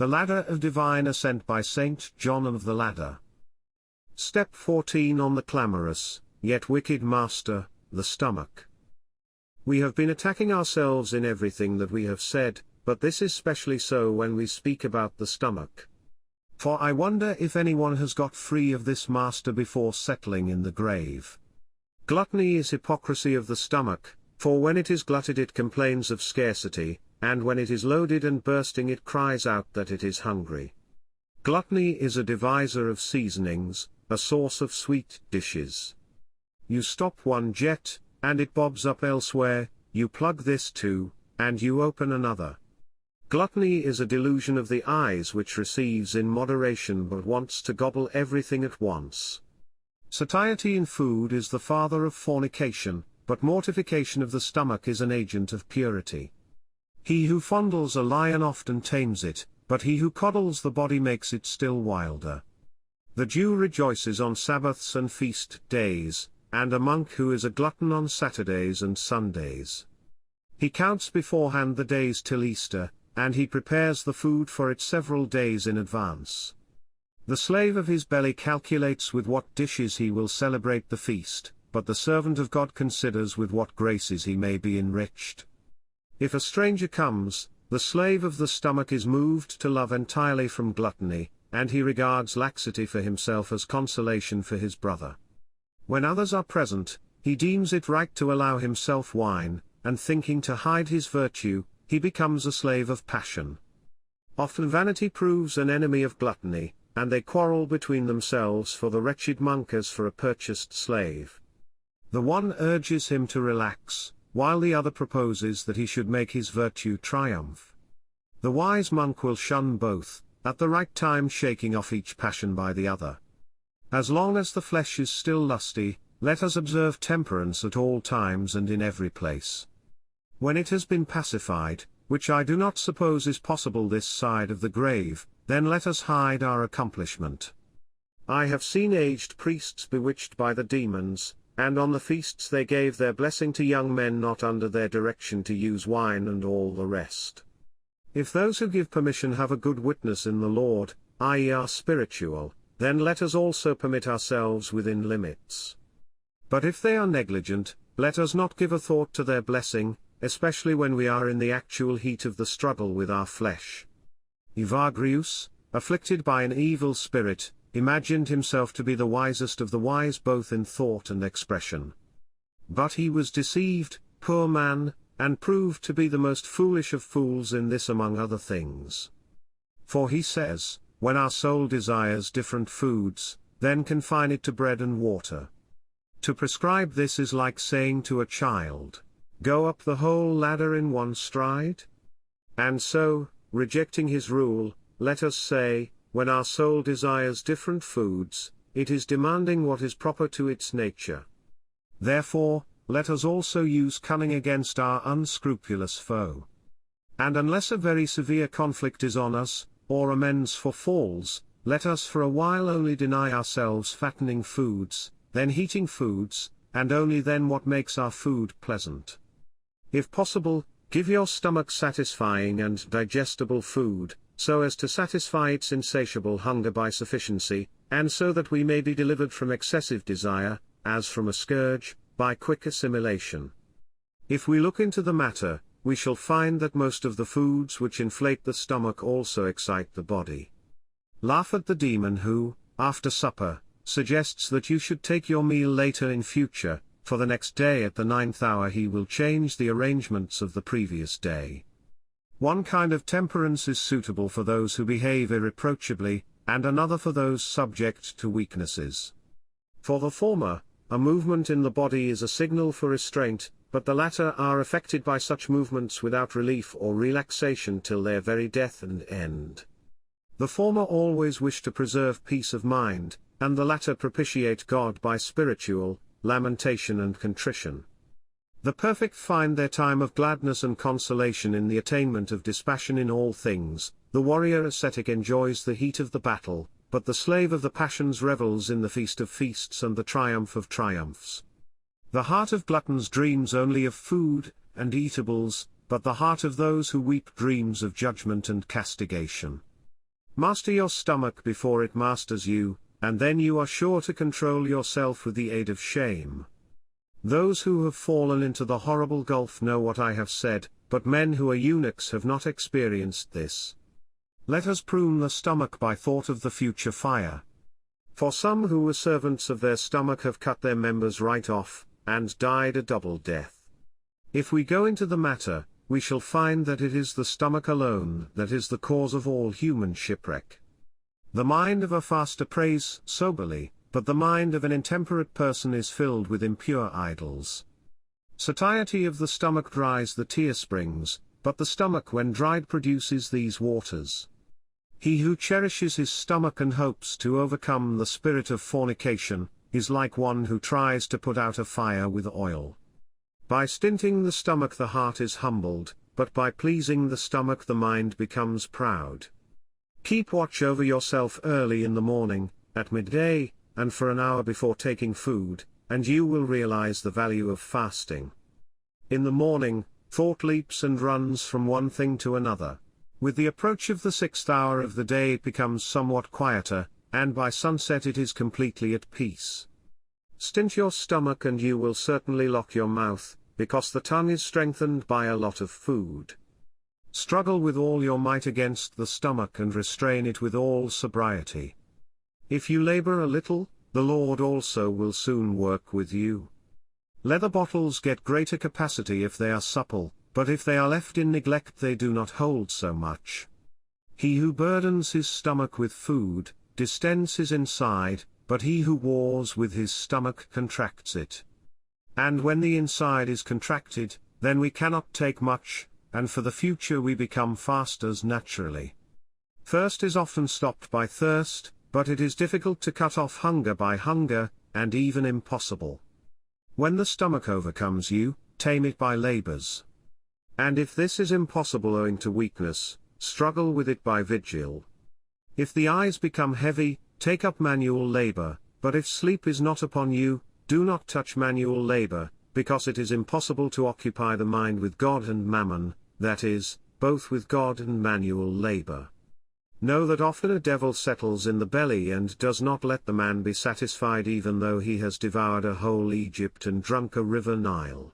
The Ladder of Divine Ascent by St. John of the Ladder. Step 14 on the clamorous, yet wicked master, the stomach. We have been attacking ourselves in everything that we have said, but this is specially so when we speak about the stomach. For I wonder if anyone has got free of this master before settling in the grave. Gluttony is hypocrisy of the stomach, for when it is glutted it complains of scarcity, and when it is loaded and bursting it cries out that it is hungry. Gluttony is a deviser of seasonings, a source of sweet dishes. You stop one jet, and it bobs up elsewhere, you plug this too, and you open another. Gluttony is a delusion of the eyes which receives in moderation but wants to gobble everything at once. Satiety in food is the father of fornication, but mortification of the stomach is an agent of purity. He who fondles a lion often tames it, but he who coddles the body makes it still wilder. The Jew rejoices on Sabbaths and feast days, and a monk who is a glutton on Saturdays and Sundays. He counts beforehand the days till Easter, and he prepares the food for it several days in advance. The slave of his belly calculates with what dishes he will celebrate the feast, but the servant of God considers with what graces he may be enriched. If a stranger comes, the slave of the stomach is moved to love entirely from gluttony, and he regards laxity for himself as consolation for his brother. When others are present, he deems it right to allow himself wine, and thinking to hide his virtue, he becomes a slave of passion. Often vanity proves an enemy of gluttony, and they quarrel between themselves for the wretched monk as for a purchased slave. The one urges him to relax, while the other proposes that he should make his virtue triumph. The wise monk will shun both, at the right time shaking off each passion by the other. As long as the flesh is still lusty, let us observe temperance at all times and in every place. When it has been pacified, which I do not suppose is possible this side of the grave, then let us hide our accomplishment. I have seen aged priests bewitched by the demons, and on the feasts they gave their blessing to young men not under their direction to use wine and all the rest. If those who give permission have a good witness in the Lord, i.e. are spiritual, then let us also permit ourselves within limits. But if they are negligent, let us not give a thought to their blessing, especially when we are in the actual heat of the struggle with our flesh. Evagrius, afflicted by an evil spirit, imagined himself to be the wisest of the wise both in thought and expression. But he was deceived, poor man, and proved to be the most foolish of fools in this among other things. For he says, when our soul desires different foods, then confine it to bread and water. To prescribe this is like saying to a child, go up the whole ladder in one stride? And so, rejecting his rule, let us say, when our soul desires different foods, it is demanding what is proper to its nature. Therefore, let us also use cunning against our unscrupulous foe. And unless a very severe conflict is on us, or amends for falls, let us for a while only deny ourselves fattening foods, then heating foods, and only then what makes our food pleasant. If possible, give your stomach satisfying and digestible food, so as to satisfy its insatiable hunger by sufficiency, and so that we may be delivered from excessive desire, as from a scourge, by quick assimilation. If we look into the matter, we shall find that most of the foods which inflate the stomach also excite the body. Laugh at the demon who, after supper, suggests that you should take your meal later in future, for the next day at the 9th hour he will change the arrangements of the previous day. One kind of temperance is suitable for those who behave irreproachably, and another for those subject to weaknesses. For the former, a movement in the body is a signal for restraint, but the latter are affected by such movements without relief or relaxation till their very death and end. The former always wish to preserve peace of mind, and the latter propitiate God by spiritual lamentation and contrition. The perfect find their time of gladness and consolation in the attainment of dispassion in all things. The warrior ascetic enjoys the heat of the battle, but the slave of the passions revels in the feast of feasts and the triumph of triumphs. The heart of gluttons dreams only of food and eatables, but the heart of those who weep dreams of judgment and castigation. Master your stomach before it masters you, and then you are sure to control yourself with the aid of shame. Those who have fallen into the horrible gulf know what I have said, but men who are eunuchs have not experienced this. Let us prune the stomach by thought of the future fire. For some who were servants of their stomach have cut their members right off, and died a double death. If we go into the matter, we shall find that it is the stomach alone that is the cause of all human shipwreck. The mind of a faster prays soberly, but the mind of an intemperate person is filled with impure idols. Satiety of the stomach dries the tear springs, but the stomach when dried produces these waters. He who cherishes his stomach and hopes to overcome the spirit of fornication, is like one who tries to put out a fire with oil. By stinting the stomach the heart is humbled, but by pleasing the stomach the mind becomes proud. Keep watch over yourself early in the morning, at midday, and for an hour before taking food, and you will realize the value of fasting. In the morning, thought leaps and runs from one thing to another. With the approach of the 6th hour of the day it becomes somewhat quieter, and by sunset it is completely at peace. Stint your stomach and you will certainly lock your mouth, because the tongue is strengthened by a lot of food. Struggle with all your might against the stomach and restrain it with all sobriety. If you labor a little, the Lord also will soon work with you. Leather bottles get greater capacity if they are supple, but if they are left in neglect they do not hold so much. He who burdens his stomach with food, distends his inside, but he who wars with his stomach contracts it. And when the inside is contracted, then we cannot take much, and for the future we become fasters naturally. Thirst is often stopped by thirst, but it is difficult to cut off hunger by hunger, and even impossible. When the stomach overcomes you, tame it by labors. And if this is impossible owing to weakness, struggle with it by vigil. If the eyes become heavy, take up manual labor, but if sleep is not upon you, do not touch manual labor, because it is impossible to occupy the mind with God and mammon, that is, both with God and manual labor. Know that often a devil settles in the belly and does not let the man be satisfied even though he has devoured a whole Egypt and drunk a river Nile.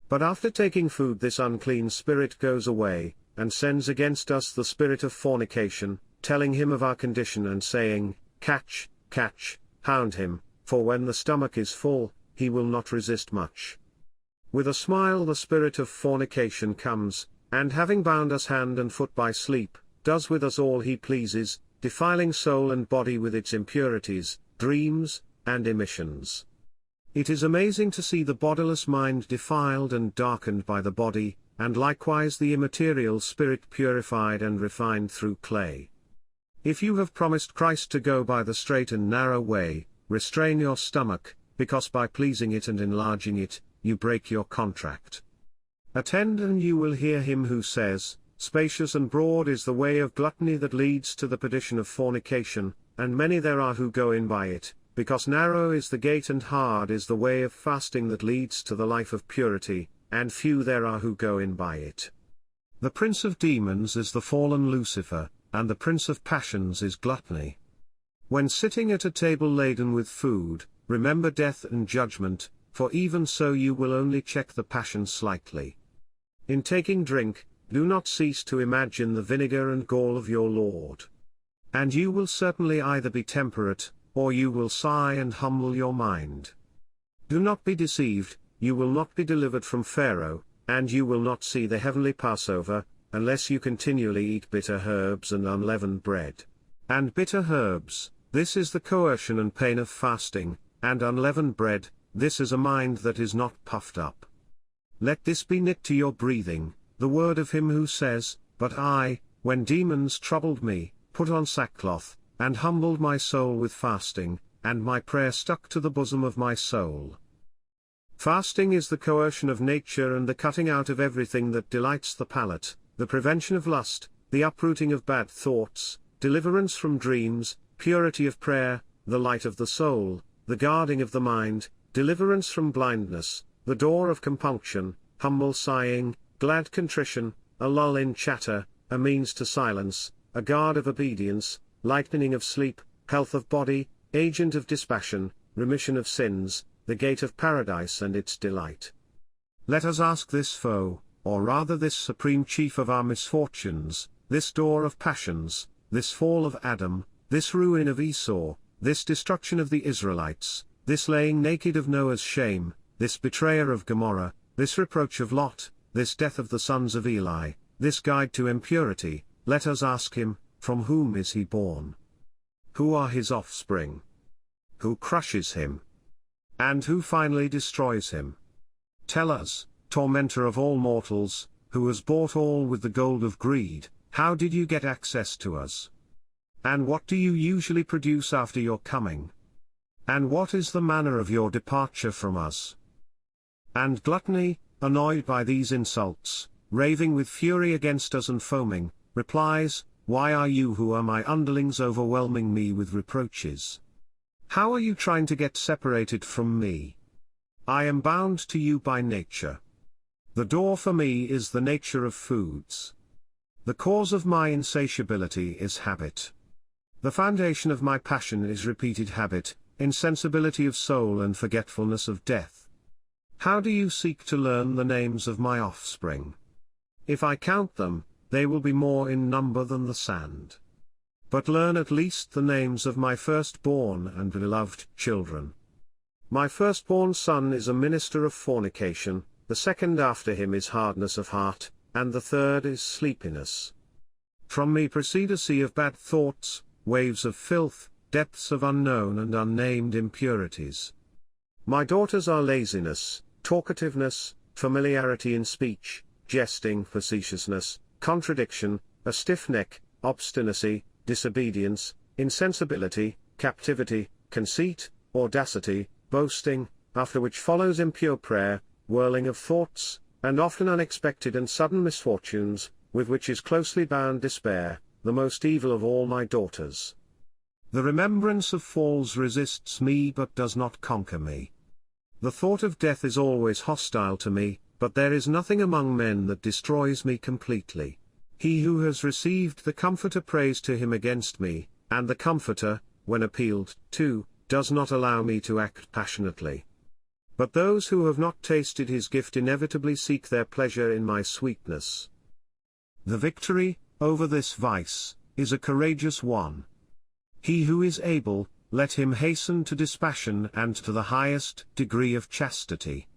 But after taking food this unclean spirit goes away, and sends against us the spirit of fornication, telling him of our condition and saying, "Catch, catch, hound him, for when the stomach is full, he will not resist much." With a smile the spirit of fornication comes, and having bound us hand and foot by sleep, does with us all he pleases, defiling soul and body with its impurities, dreams, and emissions. It is amazing to see the bodiless mind defiled and darkened by the body, and likewise the immaterial spirit purified and refined through clay. If you have promised Christ to go by the straight and narrow way, restrain your stomach, because by pleasing it and enlarging it, you break your contract. Attend and you will hear him who says, "Spacious and broad is the way of gluttony that leads to the perdition of fornication, and many there are who go in by it, because narrow is the gate and hard is the way of fasting that leads to the life of purity, and few there are who go in by it." The prince of demons is the fallen Lucifer, and the prince of passions is gluttony. When sitting at a table laden with food, remember death and judgment, for even so you will only check the passion slightly. In taking drink, do not cease to imagine the vinegar and gall of your Lord. And you will certainly either be temperate, or you will sigh and humble your mind. Do not be deceived, you will not be delivered from Pharaoh, and you will not see the heavenly Passover, unless you continually eat bitter herbs and unleavened bread. And bitter herbs, this is the coercion and pain of fasting, and unleavened bread, this is a mind that is not puffed up. Let this be knit to your breathing, the word of him who says, "But I, when demons troubled me, put on sackcloth, and humbled my soul with fasting, and my prayer stuck to the bosom of my soul." Fasting is the coercion of nature and the cutting out of everything that delights the palate, the prevention of lust, the uprooting of bad thoughts, deliverance from dreams, purity of prayer, the light of the soul, the guarding of the mind, deliverance from blindness, the door of compunction, humble sighing, glad contrition, a lull in chatter, a means to silence, a guard of obedience, lightening of sleep, health of body, agent of dispassion, remission of sins, the gate of paradise and its delight. Let us ask this foe, or rather this supreme chief of our misfortunes, this door of passions, this fall of Adam, this ruin of Esau, this destruction of the Israelites, this laying naked of Noah's shame, this betrayer of Gomorrah, this reproach of Lot, this death of the sons of Eli, this guide to impurity, let us ask him, from whom is he born? Who are his offspring? Who crushes him? And who finally destroys him? Tell us, tormentor of all mortals, who has bought all with the gold of greed, how did you get access to us? And what do you usually produce after your coming? And what is the manner of your departure from us? And gluttony, annoyed by these insults, raving with fury against us and foaming, replies, why are you who are my underlings overwhelming me with reproaches? How are you trying to get separated from me? I am bound to you by nature. The door for me is the nature of foods. The cause of my insatiability is habit. The foundation of my passion is repeated habit, insensibility of soul and forgetfulness of death. How do you seek to learn the names of my offspring? If I count them, they will be more in number than the sand. But learn at least the names of my firstborn and beloved children. My firstborn son is a minister of fornication, the second after him is hardness of heart, and the third is sleepiness. From me proceed a sea of bad thoughts, waves of filth, depths of unknown and unnamed impurities. My daughters are laziness, talkativeness, familiarity in speech, jesting, facetiousness, contradiction, a stiff neck, obstinacy, disobedience, insensibility, captivity, conceit, audacity, boasting, after which follows impure prayer, whirling of thoughts, and often unexpected and sudden misfortunes, with which is closely bound despair, the most evil of all my daughters. The remembrance of falls resists me but does not conquer me. The thought of death is always hostile to me, but there is nothing among men that destroys me completely. He who has received the Comforter prays to him against me, and the Comforter, when appealed to, does not allow me to act passionately. But those who have not tasted his gift inevitably seek their pleasure in my sweetness. The victory, over this vice, is a courageous one. He who is able, let him hasten to dispassion and to the highest degree of chastity.